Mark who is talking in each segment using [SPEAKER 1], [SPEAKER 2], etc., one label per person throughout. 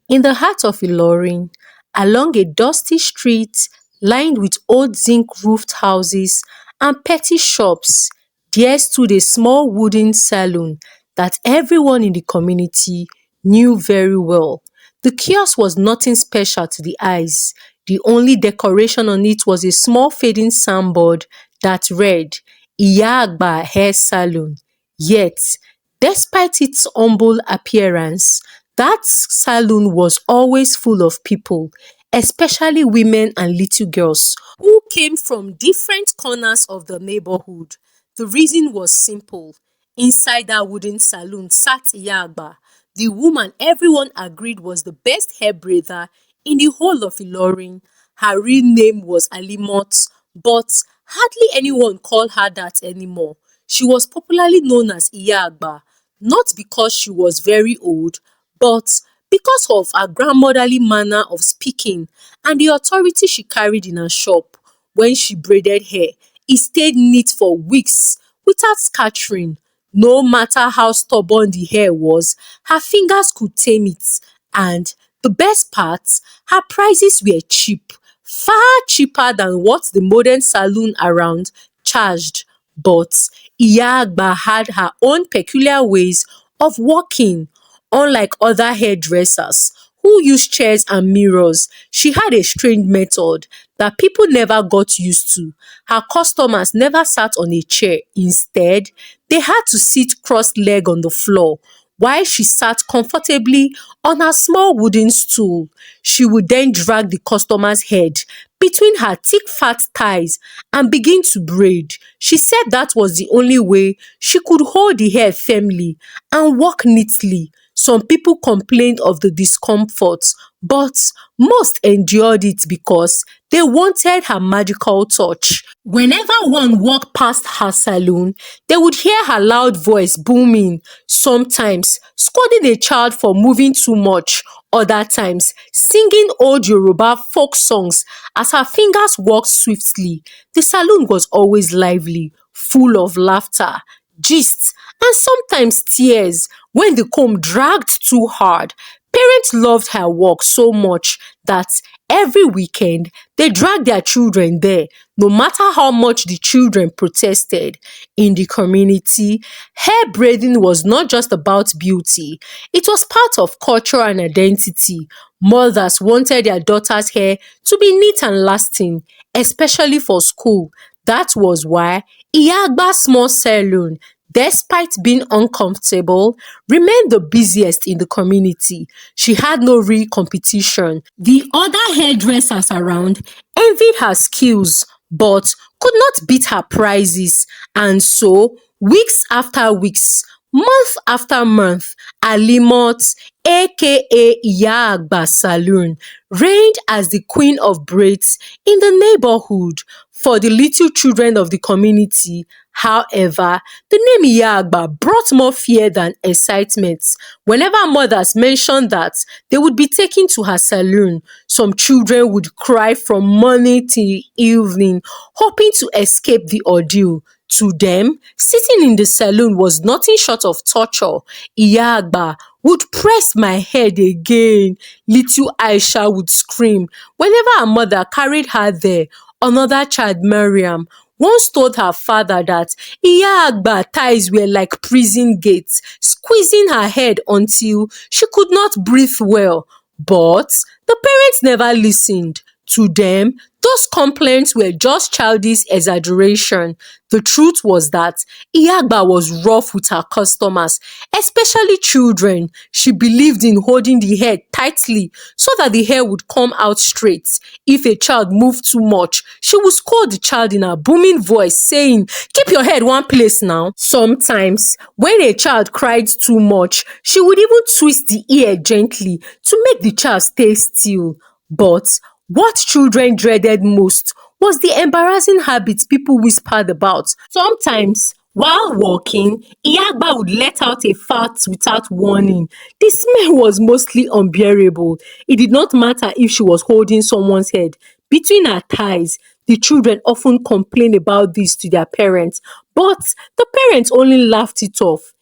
[SPEAKER 1] In the heart of Ilorin, along a dusty street lined with old zinc-roofed houses and petty shops, there stood a small wooden salon that everyone in the community knew very well. The kiosk was nothing special to the eyes. The only decoration on it was a small fading signboard that read Yaba Hair Salon. Yet, despite its humble appearance, that saloon was always full of people, especially women and little girls who came from different corners of the neighborhood. The reason was simple. Inside that wooden saloon sat Yaba, the woman everyone agreed was the best hairbraider in the whole of Ilorin. Her real name was Alimot, but hardly anyone called her that anymore. She was popularly known as Iyagba, not because she was very old, but because of her grandmotherly manner of speaking and the authority she carried in her shop. When she braided hair, it stayed neat for weeks without scattering. No matter how stubborn the hair was, her fingers could tame it. And the best part, her prices were cheap, far cheaper than what the modern saloon around charged. But Iya Agba had her own peculiar ways of working. Unlike other hairdressers who used chairs and mirrors, she had a strange method that people never got used to. Her customers never sat on a chair. Instead, they had to sit cross-legged on the floor while she sat comfortably on her small wooden stool. She would then drag the customer's head between her thick fat thighs and begin to braid. She said that was the only way she could hold the hair firmly and work neatly. Some people complained of the discomfort, but most endured it because they wanted her magical touch. Whenever one walked past her salon, they would hear her loud voice booming, sometimes scolding a child for moving too much, other times singing old Yoruba folk songs as her fingers worked swiftly. The salon was always lively, full of laughter, gist, and sometimes tears when the comb dragged too hard. Parents loved her work so much that every weekend they dragged their children there, no matter how much the children protested. In the community, hair braiding was not just about beauty, it was part of culture and identity. Mothers wanted their daughters' hair to be neat and lasting, especially for school. That was why Iyagba's small salon, despite being uncomfortable, remained the busiest in the community. She had no real competition. The other hairdressers around envied her skills but could not beat her prices. And so, weeks after weeks, month after month, Alimot, aka Iya Agba Saloon, reigned as the queen of braids in the neighborhood. For the little children of the community, however, the name Iya Agba brought more fear than excitement. Whenever mothers mentioned that they would be taken to her saloon, some children would cry from morning till evening, hoping to escape the ordeal. To them, sitting in the saloon was nothing short of torture. Iya Agba would press my head again, little Aisha would scream whenever her mother carried her there. Another child, Mariam, once told her father that Iya Agba thighs were like prison gates, squeezing her head until she could not breathe well. But the parents never listened. To them, those complaints were just childish exaggeration. The truth was that Iyagba was rough with her customers, especially children. She believed in holding the hair tightly so that the hair would come out straight. If a child moved too much, she would scold the child in a booming voice, saying, "Keep your head one place now." Sometimes, when a child cried too much, she would even twist the ear gently to make the child stay still. But what children dreaded most was the embarrassing habits people whispered about. Sometimes, while walking, Iyagba would let out a fart without warning. The smell was mostly unbearable. It did not matter if she was holding someone's head between her thighs. The children often complained about this to their parents, but the parents only laughed it off.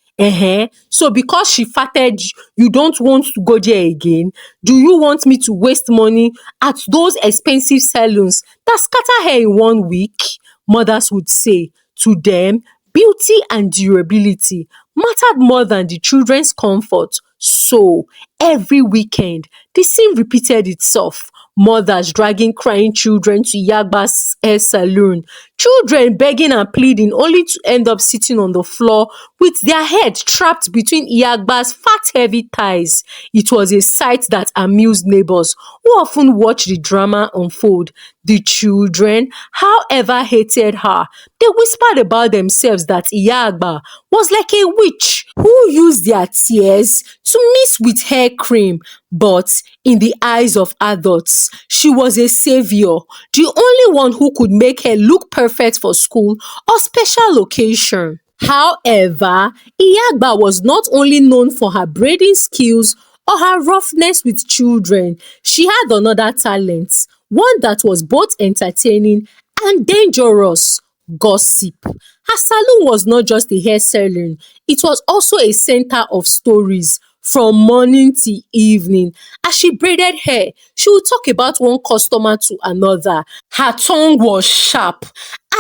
[SPEAKER 1] So because she farted, you don't want to go there again? Do you want me to waste money at those expensive salons that scatter hair in 1 week? Mothers would say. To them, beauty and durability mattered more than the children's comfort. So every weekend, the scene repeated itself. Mothers dragging crying children to Yaba's hair salon, children begging and pleading only to end up sitting on the floor with their head trapped between Yagba's fat heavy thighs. It was a sight that amused neighbors who often watched the drama unfold. The children, however, hated her. They whispered about themselves that Iyagba was like a witch who used their tears to mix with hair cream. But in the eyes of adults, she was a savior, the only one who could make her look perfect for school or special occasion. However, Iyagba was not only known for her braiding skills or her roughness with children. She had another talent, one that was both entertaining and dangerous: gossip. Her salon was not just a hair salon, it was also a center of stories. From morning till evening, as she braided hair, she would talk about one customer to another. Her tongue was sharp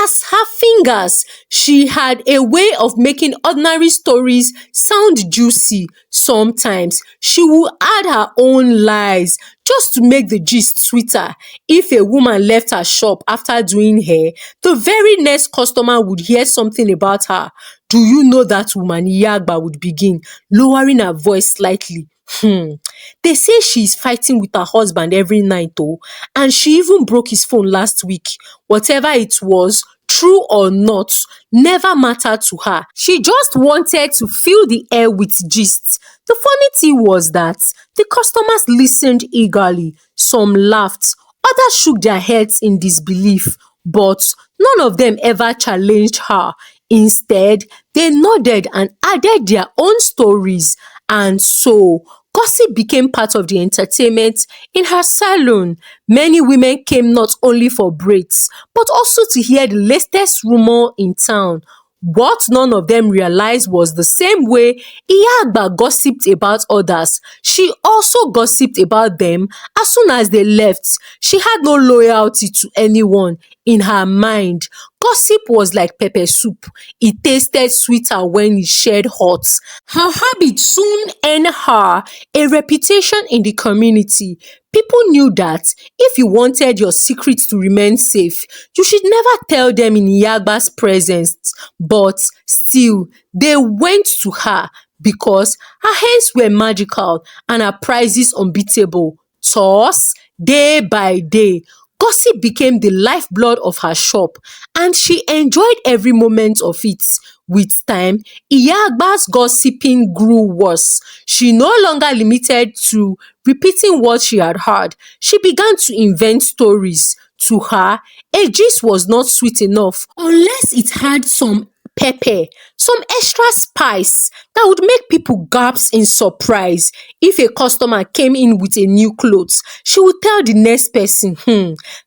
[SPEAKER 1] as her fingers. She had a way of making ordinary stories sound juicy. Sometimes she would add her own lies just to make the gist sweeter. If a woman left her shop after doing hair, the very next customer would hear something about her. Do you know that woman? Yagba would begin, lowering her voice slightly. They say she is fighting with her husband every night oh, and she even broke his phone last week. Whatever it was, true or not, never mattered to her. She just wanted to fill the air with gist. The funny thing was that the customers listened eagerly. Some laughed, others shook their heads in disbelief, but none of them ever challenged her. Instead, they nodded and added their own stories. And so, gossip became part of the entertainment in her salon. Many women came not only for braids, but also to hear the latest rumor in town. What none of them realized was the same way Iyagba gossiped about others, she also gossiped about them as soon as they left. She had no loyalty to anyone. In her mind, gossip was like pepper soup. It tasted sweeter when it shared hot. Her habit soon earned her a reputation in the community. People knew that if you wanted your secrets to remain safe, you should never tell them in Yagba's presence. But still, they went to her because her hands were magical and her prices unbeatable. Thus, day by day, gossip became the lifeblood of her shop, and she enjoyed every moment of it. With time, Iyagba's gossiping grew worse. She no longer limited to repeating what she had heard. She began to invent stories. To her, a gist was not sweet enough unless it had some pepper, some extra spice that would make people gasp in surprise. If a customer came in with a new clothes, she would tell the next person,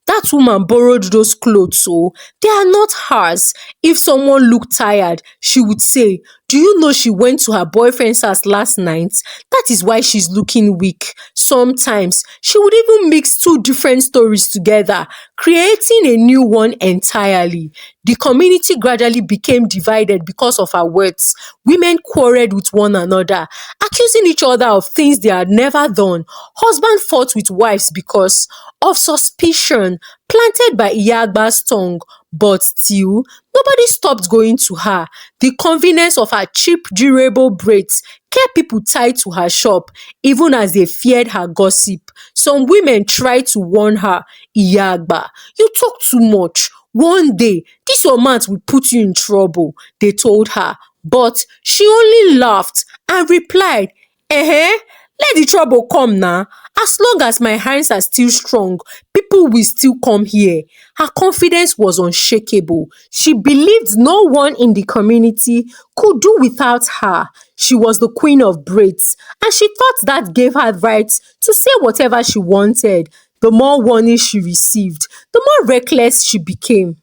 [SPEAKER 1] that woman borrowed those clothes so they are not hers. If someone looked tired, she would say, do you know she went to her boyfriend's house last night? That is why she's looking weak. Sometimes she would even mix two different stories together, creating a new one entirely. The community gradually became divided because of her words. Women quarreled with one another, accusing each other of things they had never done. Husbands fought with wives because of suspicion planted by Iyagba's tongue. But still, nobody stopped going to her. The convenience of her cheap, durable braids kept people tied to her shop, even as they feared her gossip. Some women tried to warn her, Iyagba, you talk too much. One day, this your mouth will put you in trouble, they told her. But she only laughed and replied, let the trouble come now. As long as my hands are still strong, people will still come here. Her confidence was unshakable. She believed no one in the community could do without her. She was the queen of braids, and she thought that gave her right to say whatever she wanted. The more warnings she received, the more reckless she became.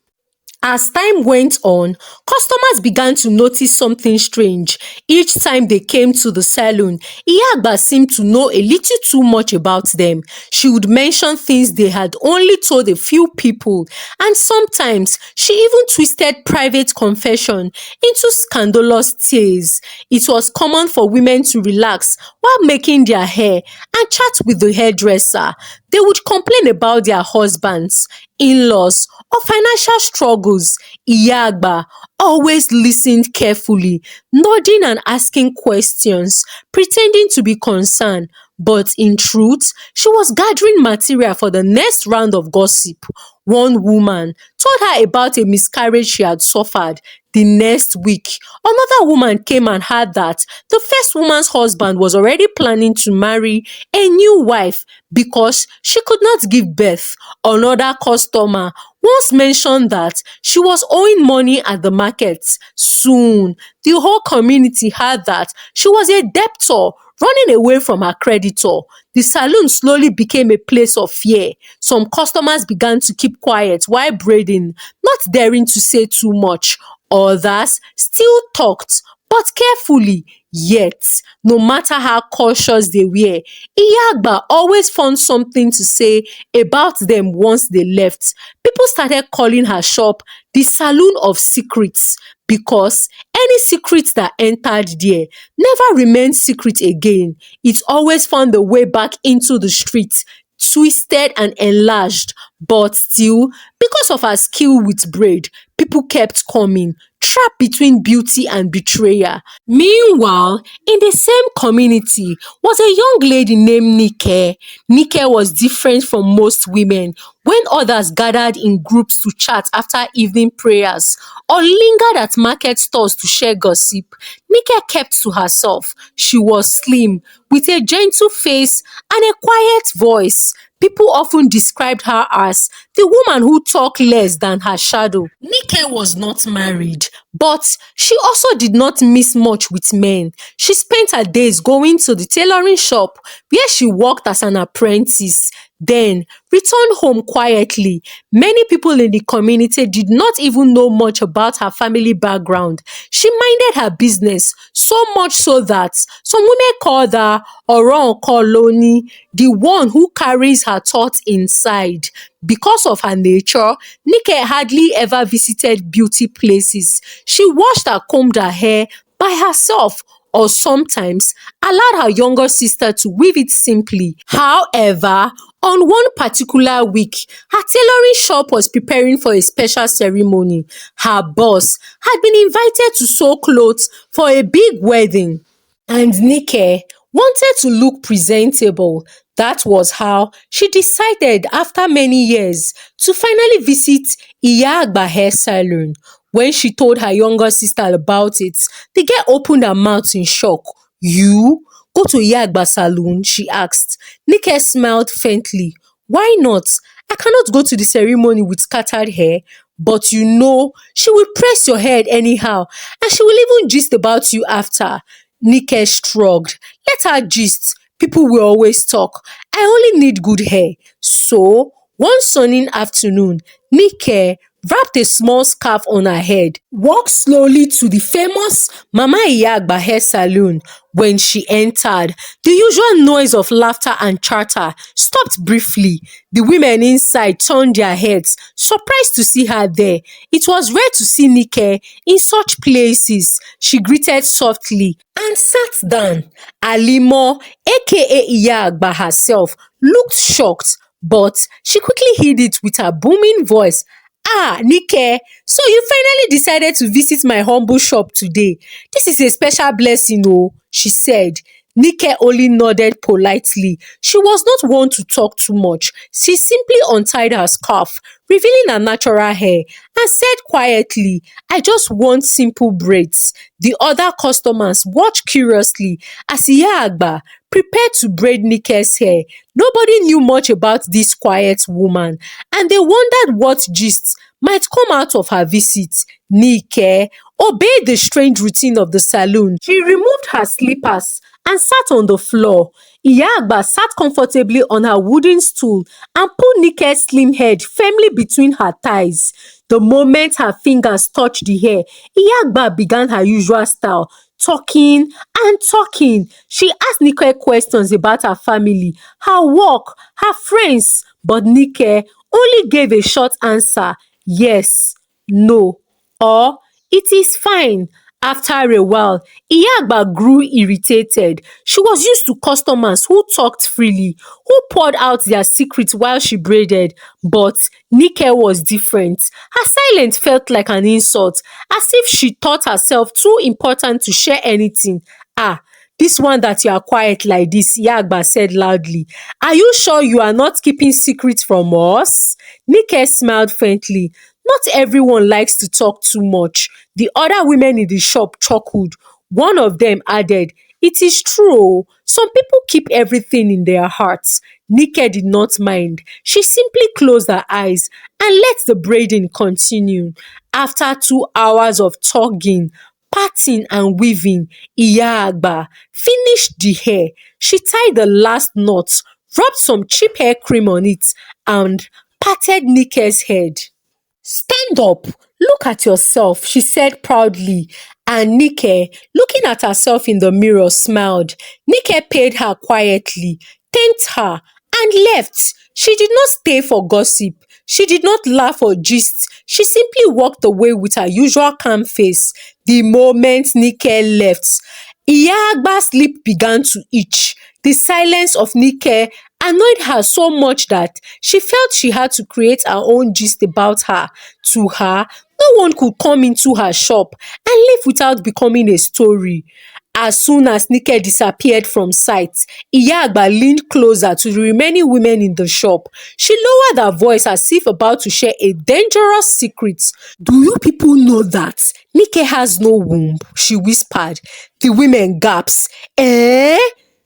[SPEAKER 1] As time went on, customers began to notice something strange. Each time they came to the salon, Iya seemed to know a little too much about them. She would mention things they had only told a few people, and sometimes she even twisted private confession into scandalous tales. It was common for women to relax while making their hair and chat with the hairdresser. They would complain about their husbands, in-laws, or financial struggles. Iya always listened carefully, nodding and asking questions, pretending to be concerned. But in truth, she was gathering material for the next round of gossip. One woman told her about a miscarriage she had suffered. The next week, another woman came and heard that the first woman's husband was already planning to marry a new wife because she could not give birth. Another customer once mentioned that she was owing money at the market. Soon, the whole community heard that she was a debtor running away from her creditor. The saloon slowly became a place of fear. Some customers began to keep quiet while braiding, not daring to say too much. Others still talked, but carefully. Yet, no matter how cautious they were, Iya always found something to say about them once they left. People started calling her shop the Saloon of Secrets because any secret that entered there never remained secret again. It always found the way back into the street, twisted and enlarged. But still, because of her skill with braid, people kept coming, trapped between beauty and betrayal. Meanwhile, in the same community was a young lady named Nike. Nike was different from most women. When others gathered in groups to chat after evening prayers or lingered at market stalls to share gossip, Nike kept to herself. She was slim, with a gentle face and a quiet voice. People often described her as the woman who talked less than her shadow. Nike was not married, but she also did not miss much with men. She spent her days going to the tailoring shop where she worked as an apprentice, then returned home quietly. Many people in the community did not even know much about her family background. She minded her business, so much so that some women called her Oronkoloni, the one who carries her thoughts inside. Because of her nature, Nike hardly ever visited beauty places. She washed and combed her hair by herself, or sometimes allowed her younger sister to weave it simply. However, on one particular week, her tailoring shop was preparing for a special ceremony. Her boss had been invited to sew clothes for a big wedding, and Nike wanted to look presentable. That was how she decided, after many years, to finally visit Iya hair salon. When she told her younger sister about it, the girl opened her mouth in shock. "You go to Iya salon?" she asked. Nike smiled faintly. "Why not? I cannot go to the ceremony with scattered hair. But you know, she will press your head anyhow, and she will even gist about you after." Nike shrugged. "Let her gist. People will always talk. I only need good hair." So, one sunny afternoon, Nike wrapped a small scarf on her head, walked slowly to the famous Mama Iya hair salon. When she entered, the usual noise of laughter and chatter stopped briefly. The women inside turned their heads, surprised to see her there. It was rare to see Nike in such places. She greeted softly and sat down. Alimo, aka Iya herself, looked shocked, but she quickly hid it with her booming voice. "Ah, Nike, so you finally decided to visit my humble shop today. This is a special blessing oh," she said. Nike only nodded politely. She was not one to talk too much. She simply untied her scarf, revealing her natural hair, and said quietly, "I just want simple braids." The other customers watched curiously as Iya prepared to braid Nike's hair. Nobody knew much about this quiet woman, and they wondered what gist might come out of her visit. Nike obeyed the strange routine of the saloon. She removed her slippers and sat on the floor. Iya sat comfortably on her wooden stool and put Nike's slim head firmly between her thighs. The moment her fingers touched the hair, Iyagba began her usual style, talking and talking. She asked Nike questions about her family, her work, her friends, but Nike only gave a short answer: yes, no, or it is fine. After a while, Iyagba grew irritated. She was used to customers who talked freely, who poured out their secrets while she braided. But Nike was different. Her silence felt like an insult, as if she thought herself too important to share anything. Ah, this one that you are quiet like this, Iyagba said loudly. Are you sure you are not keeping secrets from us? Nike smiled faintly. Not everyone likes to talk too much. The other women in the shop chuckled. One of them added, it is true. Some people keep everything in their hearts. Nike did not mind. She simply closed her eyes and let the braiding continue. After 2 hours of tugging, parting and weaving, Iyagba finished the hair. She tied the last knot, rubbed some cheap hair cream on it, and patted Nike's head. Stand up, look at yourself, she said proudly, and Nike, looking at herself in the mirror, smiled. Nike paid her quietly, thanked her, and left. She did not stay for gossip. She did not laugh or gist. She simply walked away with her usual calm face. The moment Nike left, Iyagba's lip began to itch. The silence of Nike annoyed her so much that she felt she had to create her own gist about her. To her, no one could come into her shop and leave without becoming a story. As soon as Nike disappeared from sight, Iyagba leaned closer to the remaining women in the shop. She lowered her voice as if about to share a dangerous secret. Do you people know that Nike has no womb? She whispered. The women gasped. Eh?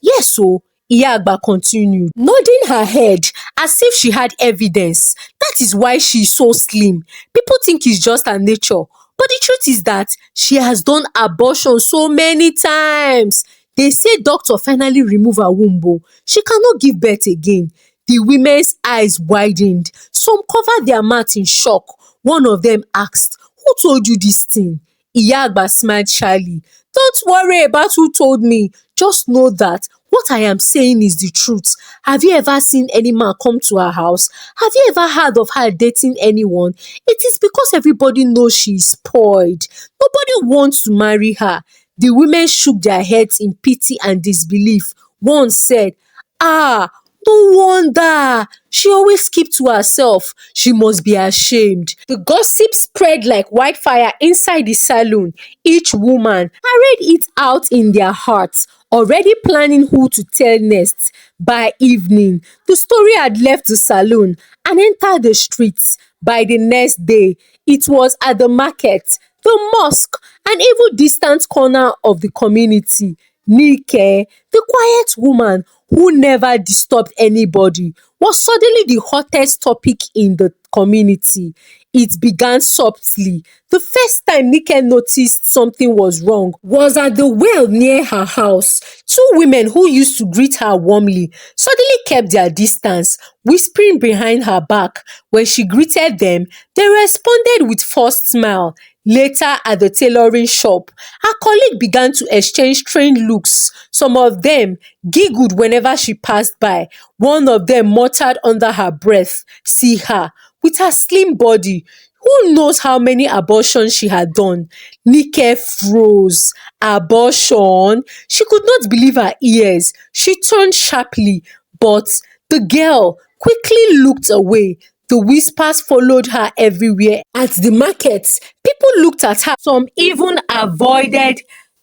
[SPEAKER 1] Yes, so Iyagba continued, nodding her head as if she had evidence. That is why she is so slim. People think it's just her nature. But the truth is that she has done abortion so many times. They say doctor finally remove her womb. She cannot give birth again. The women's eyes widened. Some covered their mouths in shock. One of them asked, who told you this thing? Iyagba smiled shyly. Don't worry about who told me. Just know that what I am saying is the truth. Have you ever seen any man come to her house? Have you ever heard of her dating anyone? It is because everybody knows she is spoiled. Nobody wants to marry her. The women shook their heads in pity and disbelief. One said, ah, no wonder. She always keeps to herself. She must be ashamed. The gossip spread like wildfire inside the salon. Each woman carried it out in their hearts, already planning who to tell next. By evening, the story had left the salon and entered the streets. By the next day, it was at the market, the mosque, and even distant corner of the community. Nike, the quiet woman who never disturbed anybody, was suddenly the hottest topic in the community. It began softly. The first time Nike noticed something was wrong was at the well near her house. Two women who used to greet her warmly suddenly kept their distance, whispering behind her back. When she greeted them, they responded with forced smile. Later at the tailoring shop, her colleague began to exchange strange looks. Some of them giggled whenever she passed by. One of them muttered under her breath, see her, with her slim body. Who knows how many abortions she had done? Nike froze. Abortion? She could not believe her ears. She turned sharply, but the girl quickly looked away. The whispers followed her everywhere. At the market, people looked at her. Some even avoided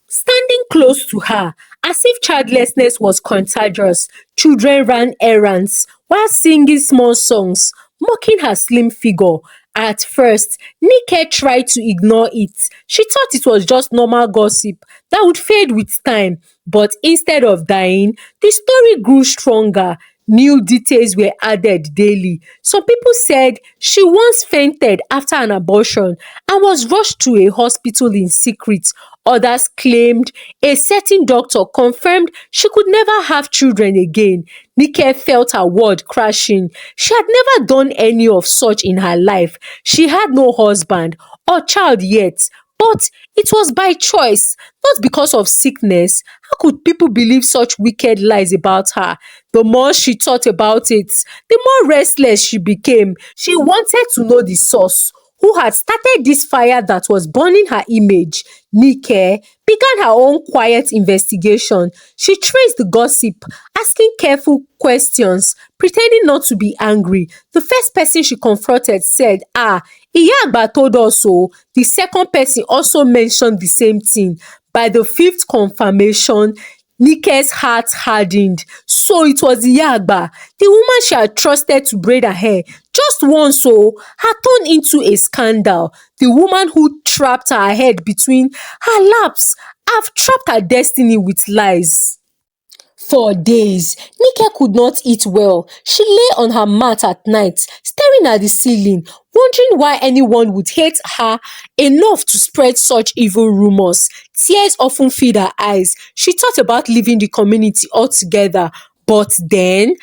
[SPEAKER 1] standing close to her, as if childlessness was contagious. Children ran errands while singing small songs, mocking her slim figure. At first, Nike tried to ignore it. She thought it was just normal gossip that would fade with time. But instead of dying, the story grew stronger. New details were added daily. Some people said she once fainted after an abortion and was rushed to a hospital in secret. Others claimed a certain doctor confirmed she could never have children again. Nike felt her world crashing. She had never done any of such in her life. She had no husband or child yet, but it was by choice, not because of sickness. How could people believe such wicked lies about her? The more she thought about it, the more restless she became. She wanted to know the source. Who had started this fire that was burning her image? Nike began her own quiet investigation. She traced the gossip, asking careful questions, pretending not to be angry. The first person she confronted said, Iyagba told us so. The second person also mentioned the same thing. By the fifth confirmation, Nike's heart hardened. So it was Yaba, the woman she had trusted to braid her hair. Just once, had turned into a scandal. The woman who trapped her head between her laps have trapped her destiny with lies. For days, Nike could not eat well. She lay on her mat at night, staring at the ceiling, wondering why anyone would hate her enough to spread such evil rumors. Tears often filled her eyes. She thought about leaving the community altogether. But then,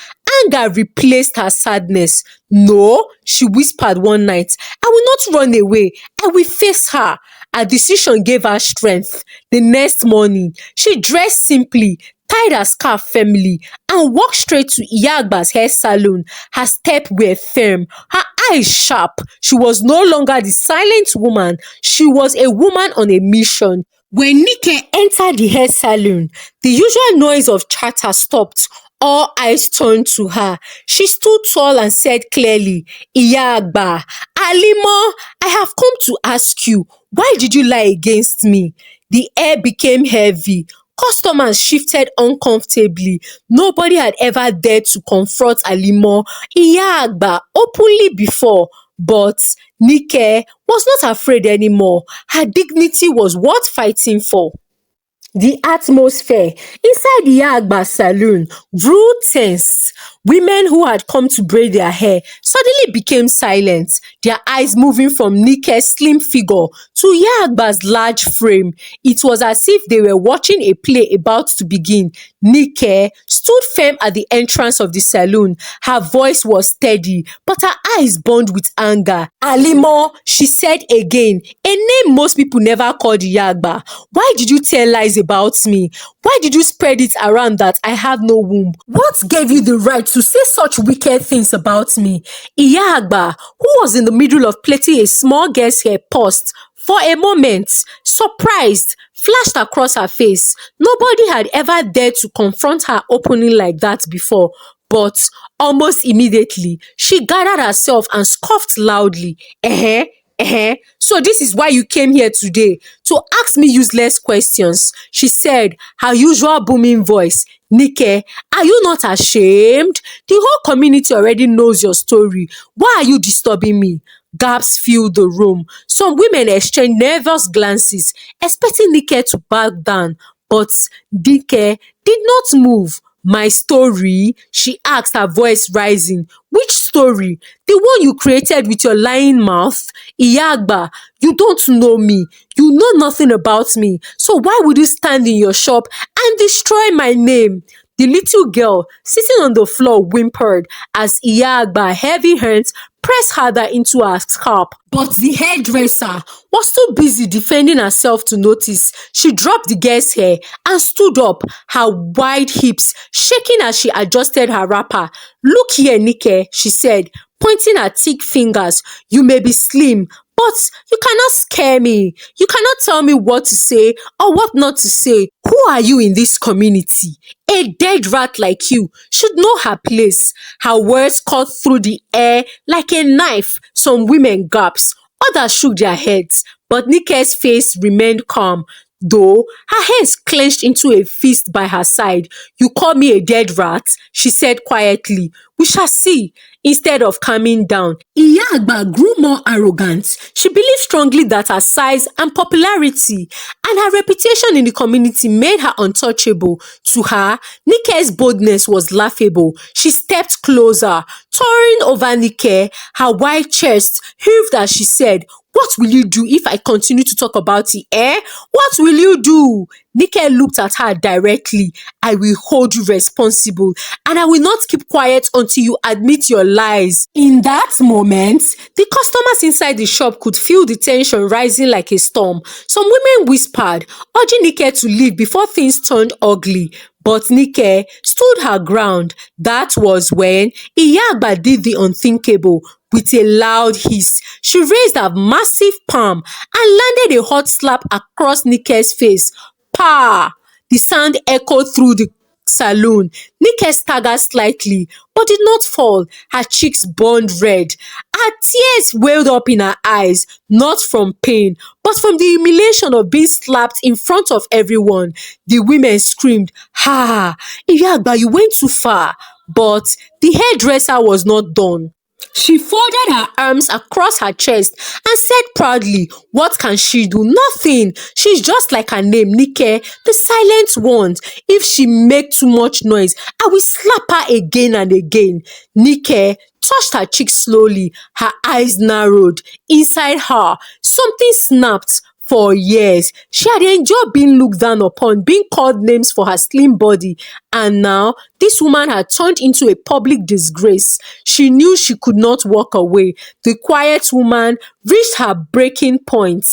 [SPEAKER 1] anger replaced her sadness. No, she whispered one night, I will not run away. I will face her. Her decision gave her strength. The next morning, she dressed simply, tied her scarf firmly, and walked straight to Iyagba's hair salon. Her steps were firm, her eyes sharp. She was no longer the silent woman. She was a woman on a mission. When Nike entered the hair salon, the usual noise of chatter stopped. All eyes turned to her. She stood tall and said clearly, Iyagba, Alimo, I have come to ask you, why did you lie against me? The air became heavy. Customers shifted uncomfortably. Nobody had ever dared to confront Alimo Iyagba openly before. But Nike was not afraid anymore. Her dignity was worth fighting for. The atmosphere inside the Yagba saloon grew tense. Women who had come to braid their hair suddenly became silent, their eyes moving from Nike's slim figure to Yagba's large frame. It was as if they were watching a play about to begin. Nike stood firm at the entrance of the saloon. Her voice was steady, but her eyes burned with anger. Alimo, she said again, a name most people never called Yagba. Why did you tell lies about me? Why did you spread it around that I have no womb? What gave you the right to say such wicked things about me? Iyagba, who was in the middle of plaiting a small girl's hair, paused. For a moment, surprised flashed across her face. Nobody had ever dared to confront her openly like that before. But almost immediately, she gathered herself and scoffed loudly. So this is why you came here today, to ask me useless questions, she said, her usual booming voice. Nike, are you not ashamed? The whole community already knows your story. Why are you disturbing me? Gasps filled the room. Some women exchanged nervous glances, expecting Nike to back down. But Nike did not move. My story? She asked, her voice rising. Which story? The one you created with your lying mouth? Iyagba, you don't know me. You know nothing about me. So why would you stand in your shop and destroy my name? The little girl sitting on the floor whimpered as Iyagba heavy hands pressed harder into her scalp. But the hairdresser was too busy defending herself to notice. She dropped the girl's hair and stood up, her wide hips shaking as she adjusted her wrapper. Look here, Nike, she said, pointing her thick fingers. You may be slim, but you cannot scare me. You cannot tell me what to say or what not to say. Who are you in this community? A dead rat like you should know her place. Her words cut through the air like a knife. Some women gasped, others shook their heads, but Nike's face remained calm. though her hands clenched into a fist by her side. "You call me a dead rat?" she said quietly. "We shall see." Instead of calming down, Iyagba grew more arrogant. She believed strongly that her size and popularity and her reputation in the community made her untouchable. To her, Nike's boldness was laughable. She stepped closer, towering over Nike, her wide chest heaved as she said, "What will you do if I continue to talk about it, eh? What will you do?" Nike looked at her directly. "I will hold you responsible, and I will not keep quiet until you admit your lies." In that moment, the customers inside the shop could feel the tension rising like a storm. Some women whispered, urging Nike to leave before things turned ugly. But Nike stood her ground. That was when Iyagba did the unthinkable. With a loud hiss, she raised her massive palm and landed a hot slap across Nike's face. Pa! The sound echoed through the saloon. Nike staggered slightly, but did not fall. Her cheeks burned red. Her tears welled up in her eyes, not from pain, but from the humiliation of being slapped in front of everyone. The women screamed, "Ha! Iyagba, you went too far." But the hairdresser was not done. She folded her arms across her chest and said proudly, "What can she do? Nothing. She's just like her name, Nike, the silent one. If she make too much noise, I will slap her again and again." Nike touched her cheek slowly. Her eyes narrowed. Inside her, something snapped. For years, she had enjoyed being looked down upon, being called names for her slim body, and now this woman had turned into a public disgrace. She knew she could not walk away. The quiet woman reached her breaking point.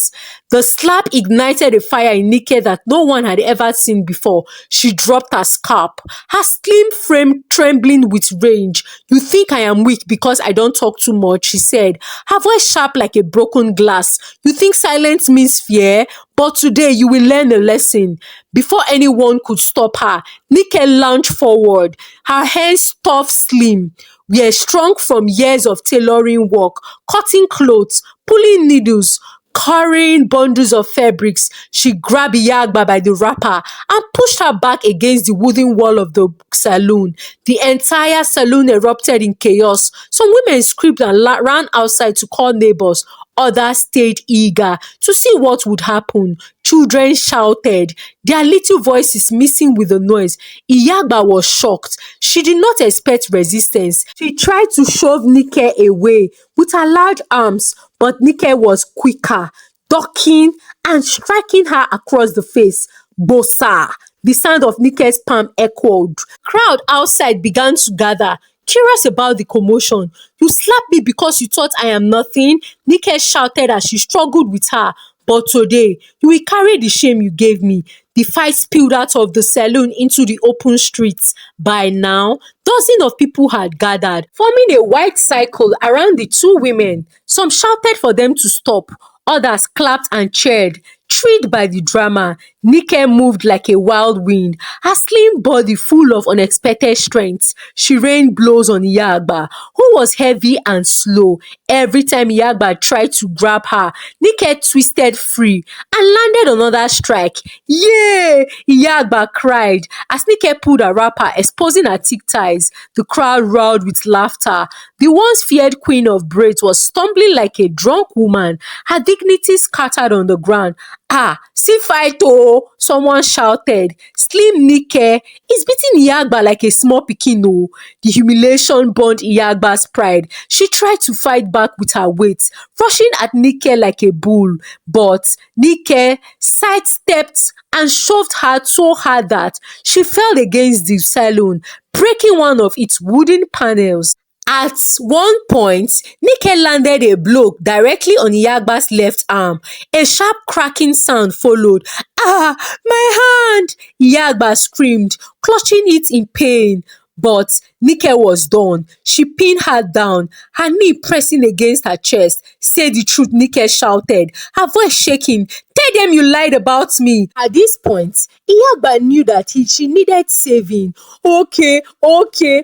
[SPEAKER 1] The slap ignited a fire in Nike that no one had ever seen before. She dropped her scarf, her slim frame trembling with rage. "You think I am weak because I don't talk too much," she said, her voice sharp like a broken glass. "You think silence means fear? But today you will learn a lesson." Before anyone could stop her, Nike lunged forward. Her hands, tough, slim, were strong from years of tailoring work, cutting clothes, pulling needles, carrying bundles of fabrics. She grabbed Iyagba by the wrapper and pushed her back against the wooden wall of the saloon. The entire saloon erupted in chaos. Some women screamed and ran outside to call neighbors. Others stayed eager to see what would happen. Children shouted, their little voices mixing with the noise. Iyagba was shocked. She did not expect resistance. She tried to shove Nike away with her large arms, but Nike was quicker, ducking and striking her across the face. Bossa! The sound of Nike's palm echoed. Crowd outside began to gather, curious about the commotion. "You slapped me because you thought I am nothing?" Nike shouted as she struggled with her. "But today, you will carry the shame you gave me." The fight spilled out of the saloon into the open streets. By now, dozens of people had gathered, forming a wide circle around the two women. Some shouted for them to stop. Others clapped and cheered. Thrilled by the drama, Nike moved like a wild wind, her slim body full of unexpected strength. She rained blows on Yaba, who was heavy and slow. Every time Yaba tried to grab her, Nike twisted free and landed another strike. "Yay!" Yaba cried as Nike pulled her wrapper, exposing her thick thighs. The crowd roared with laughter. The once feared queen of braids was stumbling like a drunk woman, her dignity scattered on the ground. "Ah, see fight oh!" someone shouted. Slim Nike is beating Iyagba like a small pikin oh. The humiliation burned Iyagba's pride. She tried to fight back with her weight, rushing at Nike like a bull. But Nike sidestepped and shoved her so hard that she fell against the saloon, breaking one of its wooden panels. At one point, Nike landed a blow directly on Iyagba's left arm. A sharp cracking sound followed. "Ah, my hand!" Iyagba screamed, clutching it in pain. But Nike was done. She pinned her down, her knee pressing against her chest. "Say the truth," Nike shouted, her voice shaking. "Tell them you lied about me." At this point, Yaba knew that she needed saving. "Okay, okay,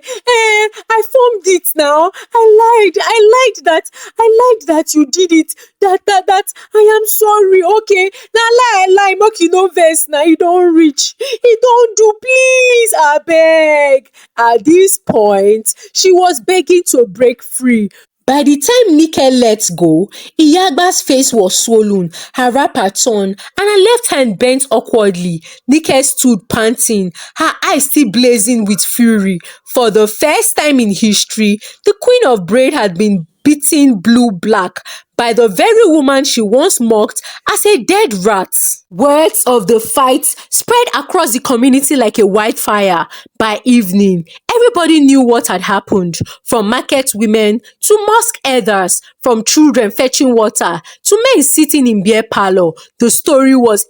[SPEAKER 1] I formed it now. I lied that you did it. That I am sorry. Okay, now lie, make you no vex now. You don't reach. You don't do, please, I beg." At this point, she was begging to break free. By the time Nike let go, Iyagba's face was swollen, her wrapper torn, and her left hand bent awkwardly. Nike stood panting, her eyes still blazing with fury. For the first time in history, the Queen of Braid had been beaten blue-black by the very woman she once mocked as a dead rat. Words of the fight spread across the community like a wildfire. By evening, everybody knew what had happened, from market women to mosque elders, from children fetching water to men sitting in beer parlour. The story was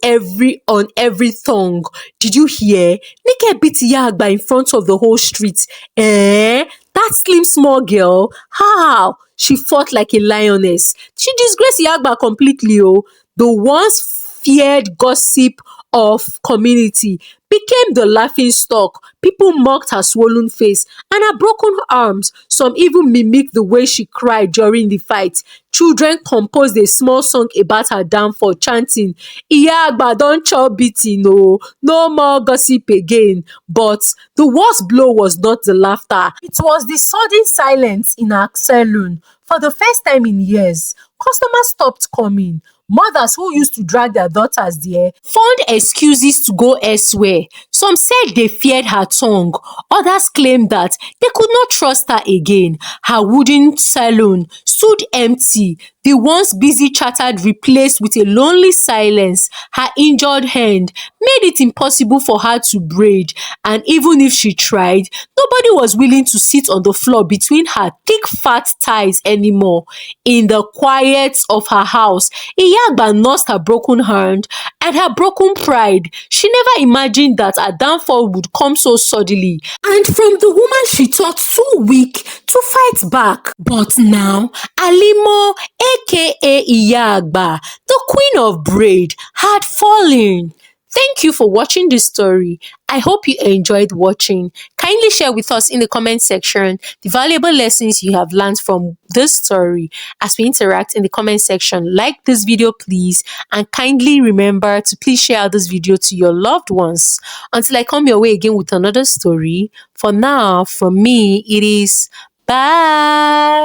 [SPEAKER 1] on every tongue. "Did you hear? Nike beat Yagba in front of the whole street. Eh? That slim small girl? How? She fought like a lioness. She disgraced Yagba completely. Oh, the once feared gossip of community became the laughing stock. People mocked her swollen face and her broken arms. Some even mimicked the way she cried during the fight. Children composed a small song about her downfall, chanting, "Iyagba don chop beating o, no more gossip again." But the worst blow was not the laughter. It was the sudden silence in her salon. For the first time in years, customers stopped coming. Mothers who used to drag their daughters there found excuses to go elsewhere. Some said they feared her tongue. Others claimed that they could not trust her again. Her wooden salon stood empty, the once busy chatter replaced with a lonely silence. Her injured hand made it impossible for her to braid, and even if she tried, nobody was willing to sit on the floor between her thick fat thighs anymore. In the quiet of her house, Iyagba nursed her broken hand and her broken pride. She never imagined that her downfall would come so suddenly, and from the woman she thought too weak to fight back. But now, Alimo, aka Iyagba, the Queen of Braid, had fallen. Thank you for watching this story. I hope you enjoyed watching. Kindly share with us in the comment section the valuable lessons you have learned from this story. As we interact in the comment section, like this video please, and kindly remember to please share out this video to your loved ones. Until I come your way again with another story, for now, from me, it is bye.